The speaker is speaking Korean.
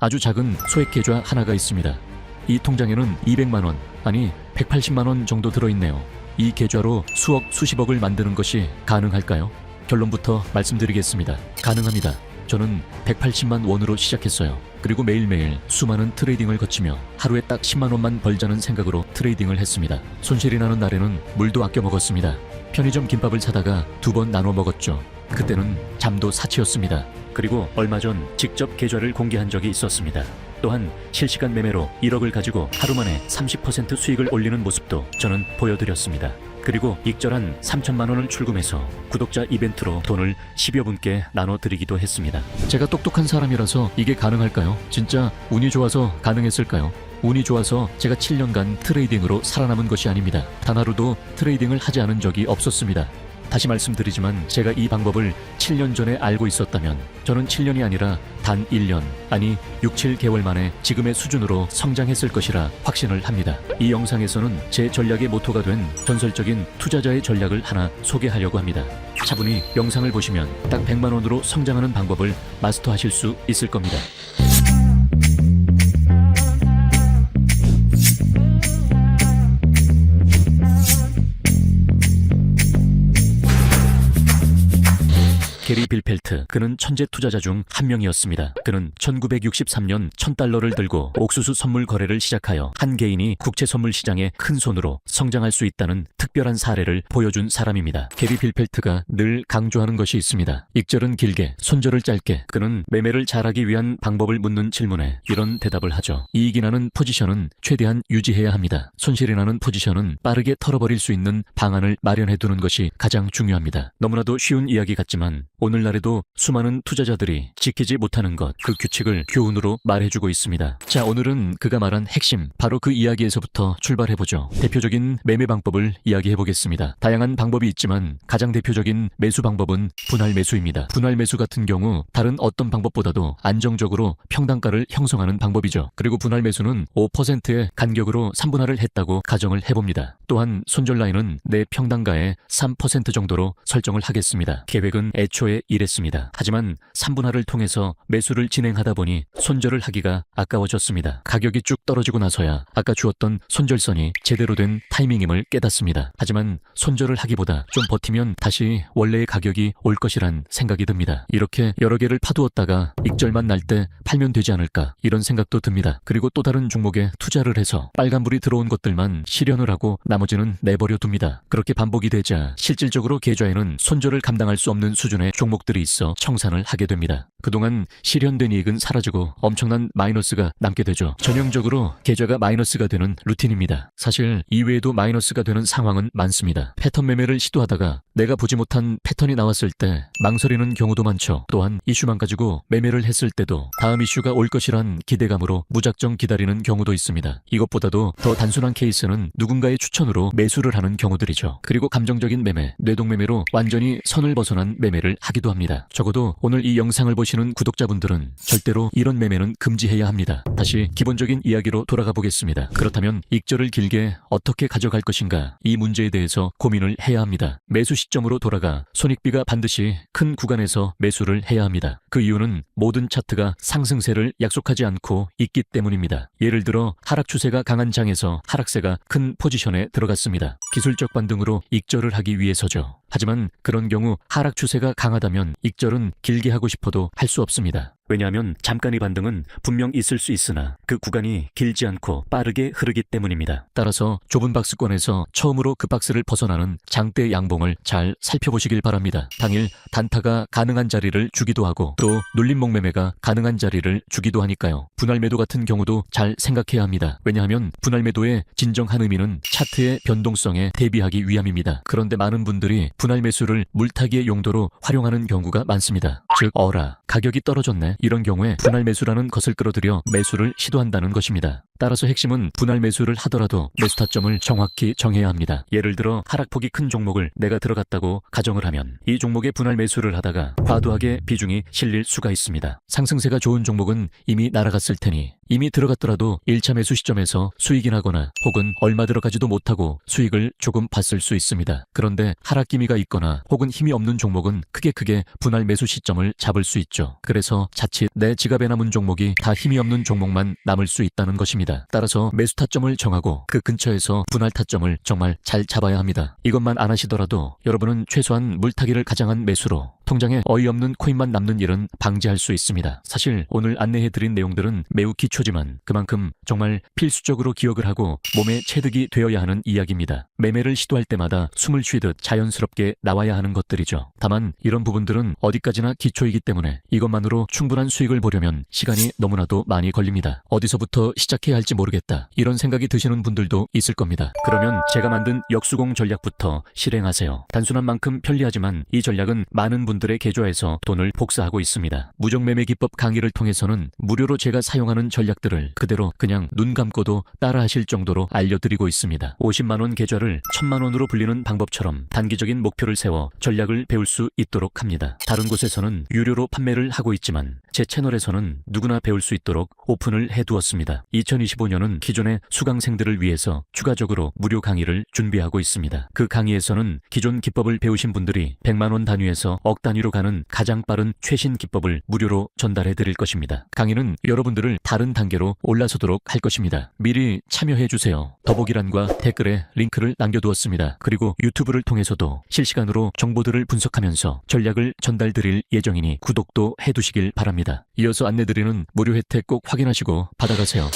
아주 작은 소액 계좌 하나가 있습니다. 이 통장에는 200만원, 아니 180만원 정도 들어있네요. 이 계좌로 수억, 수십억을 만드는 것이 가능할까요? 결론부터 말씀드리겠습니다. 가능합니다. 저는 180만 원으로 시작했어요. 그리고 매일매일 수많은 트레이딩을 거치며 하루에 딱 10만 원만 벌자는 생각으로 트레이딩을 했습니다. 손실이 나는 날에는 물도 아껴 먹었습니다. 편의점 김밥을 사다가 2번 나눠 먹었죠. 그때는 잠도 사치였습니다. 그리고 얼마 전 직접 계좌를 공개한 적이 있었습니다. 또한 실시간 매매로 1억을 가지고 하루 만에 30% 수익을 올리는 모습도 저는 보여드렸습니다. 그리고 익절한 3천만 원을 출금해서 구독자 이벤트로 돈을 10여 분께 나눠드리기도 했습니다. 제가 똑똑한 사람이라서 이게 가능할까요? 진짜 운이 좋아서 가능했을까요? 운이 좋아서 제가 7년간 트레이딩으로 살아남은 것이 아닙니다. 단 하루도 트레이딩을 하지 않은 적이 없었습니다. 다시 말씀드리지만 제가 이 방법을 7년 전에 알고 있었다면 저는 7년이 아니라 단 1년, 아니 6, 7개월 만에 지금의 수준으로 성장했을 것이라 확신을 합니다. 이 영상에서는 제 전략의 모토가 된 전설적인 투자자의 전략을 하나 소개하려고 합니다. 차분히 영상을 보시면 딱 100만 원으로 성장하는 방법을 마스터하실 수 있을 겁니다. 게리 빌펠트, 그는 천재 투자자 중 한 명이었습니다. 그는 1963년 1000달러를 들고 옥수수 선물 거래를 시작하여 한 개인이 국채 선물 시장에 큰 손으로 성장할 수 있다는 특별한 사례를 보여준 사람입니다. 게리 빌펠트가 늘 강조하는 것이 있습니다. 익절은 길게, 손절을 짧게. 그는 매매를 잘하기 위한 방법을 묻는 질문에 이런 대답을 하죠. 이익이 나는 포지션은 최대한 유지해야 합니다. 손실이 나는 포지션은 빠르게 털어버릴 수 있는 방안을 마련해두는 것이 가장 중요합니다. 너무나도 쉬운 이야기 같지만 오늘날에도 수많은 투자자들이 지키지 못하는 것, 그 규칙을 교훈으로 말해주고 있습니다. 자, 오늘은 그가 말한 핵심, 바로 그 이야기에서부터 출발해보죠. 대표적인 매매 방법을 이야기해보겠습니다. 다양한 방법이 있지만 가장 대표적인 매수 방법은 분할 매수입니다. 분할 매수 같은 경우 다른 어떤 방법보다도 안정적으로 평단가를 형성하는 방법이죠. 그리고 분할 매수는 5%의 간격으로 3분할을 했다고 가정을 해봅니다. 또한 손절 라인은 내 평단가의 3% 정도로 설정을 하겠습니다. 계획은 애초에 이랬습니다. 하지만 3분할을 통해서 매수를 진행하다 보니 손절을 하기가 아까워졌습니다. 가격이 쭉 떨어지고 나서야 아까 주었던 손절선이 제대로 된 타이밍임을 깨닫습니다. 하지만 손절을 하기보다 좀 버티면 다시 원래의 가격이 올 것이란 생각이 듭니다. 이렇게 여러 개를 파두었다가 익절만 날 때 팔면 되지 않을까, 이런 생각도 듭니다. 그리고 또 다른 종목에 투자를 해서 빨간불이 들어온 것들만 실현을 하고 나머지는 내버려 둡니다. 그렇게 반복이 되자 실질적으로 계좌에는 손절을 감당할 수 없는 수준의 종목들이 있어 청산을 하게 됩니다. 그동안 실현된 이익은 사라지고 엄청난 마이너스가 남게 되죠. 전형적으로 계좌가 마이너스가 되는 루틴입니다. 사실 이외에도 마이너스가 되는 상황은 많습니다. 패턴 매매를 시도하다가 내가 보지 못한 패턴이 나왔을 때 망설이는 경우도 많죠. 또한 이슈만 가지고 매매를 했을 때도 다음 이슈가 올 것이란 기대감으로 무작정 기다리는 경우도 있습니다. 이것보다도 더 단순한 케이스는 누군가의 추천으로 매수를 하는 경우들이죠. 그리고 감정적인 매매, 뇌동매매로 완전히 선을 벗어난 매매를 하기도 합니다. 적어도 오늘 이 영상을 보시는 구독자분들은 절대로 이런 매매는 금지해야 합니다. 다시 기본적인 이야기로 돌아가 보겠습니다. 그렇다면 익절을 길게 어떻게 가져갈 것인가, 이 문제에 대해서 고민을 해야 합니다. 매수 시점으로 돌아가 손익비가 반드시 큰 구간에서 매수를 해야 합니다. 그 이유는 모든 차트가 상승세를 약속하지 않고 있기 때문입니다. 예를 들어 하락 추세가 강한 장에서 하락세가 큰 포지션에 들어갔습니다. 기술적 반등으로 익절을 하기 위해서죠. 하지만 그런 경우 하락 추세가 강하다면 익절은 길게 하고 싶어도 할 수 없습니다. 왜냐하면 잠깐의 반등은 분명 있을 수 있으나 그 구간이 길지 않고 빠르게 흐르기 때문입니다. 따라서 좁은 박스권에서 처음으로 그 박스를 벗어나는 장대 양봉을 잘 살펴보시길 바랍니다. 당일 단타가 가능한 자리를 주기도 하고 또 눌림목 매매가 가능한 자리를 주기도 하니까요. 분할 매도 같은 경우도 잘 생각해야 합니다. 왜냐하면 분할 매도의 진정한 의미는 차트의 변동성에 대비하기 위함입니다. 그런데 많은 분들이 분할 매수를 물타기의 용도로 활용하는 경우가 많습니다. 즉, 가격이 떨어졌네, 이런 경우에 분할 매수라는 것을 끌어들여 매수를 시도한다는 것입니다. 따라서 핵심은 분할 매수를 하더라도 매수 타점을 정확히 정해야 합니다. 예를 들어 하락폭이 큰 종목을 내가 들어갔다고 가정을 하면 이 종목에 분할 매수를 하다가 과도하게 비중이 실릴 수가 있습니다. 상승세가 좋은 종목은 이미 날아갔을 테니 이미 들어갔더라도 1차 매수 시점에서 수익이 나거나 혹은 얼마 들어가지도 못하고 수익을 조금 봤을 수 있습니다. 그런데 하락 기미가 있거나 혹은 힘이 없는 종목은 크게 분할 매수 시점을 잡을 수 있죠. 그래서 자칫 내 지갑에 남은 종목이 다 힘이 없는 종목만 남을 수 있다는 것입니다. 따라서 매수 타점을 정하고 그 근처에서 분할 타점을 정말 잘 잡아야 합니다. 이것만 안 하시더라도 여러분은 최소한 물타기를 가장한 매수로 통장에 어이없는 코인만 남는 일은 방지할 수 있습니다. 사실 오늘 안내해드린 내용들은 매우 기초지만 그만큼 정말 필수적으로 기억을 하고 몸에 체득이 되어야 하는 이야기입니다. 매매를 시도할 때마다 숨을 쉬듯 자연스럽게 나와야 하는 것들이죠. 다만 이런 부분들은 어디까지나 기초이기 때문에 이것만으로 충분한 수익을 보려면 시간이 너무나도 많이 걸립니다. 어디서부터 시작해야 할지 모르겠다. 이런 생각이 드시는 분들도 있을 겁니다. 그러면 제가 만든 역수공 전략부터 실행하세요. 단순한 만큼 편리하지만 이 전략은 많은 분들의 계좌에서 돈을 복사하고 있습니다. 무정매매 기법 강의를 통해서는 무료로 제가 사용하는 전략들을 그대로 그냥 눈 감고도 따라하실 정도로 알려드리고 있습니다. 50만원 계좌를 1000만원으로 불리는 방법처럼 단기적인 목표를 세워 전략을 배울 수 있도록 합니다. 다른 곳에서는 유료로 판매를 하고 있지만 제 채널에서는 누구나 배울 수 있도록 오픈을 해두었습니다. 2025년은 기존의 수강생들을 위해서 추가적으로 무료 강의를 준비하고 있습니다. 그 강의에서는 기존 기법을 배우신 분들이 100만원 단위에서 억 단위로 가는 가장 빠른 최신 기법을 무료로 전달해 드릴 것입니다. 강의는 여러분들을 다른 단계로 올라서도록 할 것입니다. 미리 참여해 주세요. 더보기란과 댓글에 링크를 남겨두었습니다. 그리고 유튜브를 통해서도 실시간으로 정보들을 분석하면서 전략을 전달 드릴 예정이니 구독도 해두시길 바랍니다. 이어서 안내드리는 무료 혜택 꼭 확인하시고 받아가세요.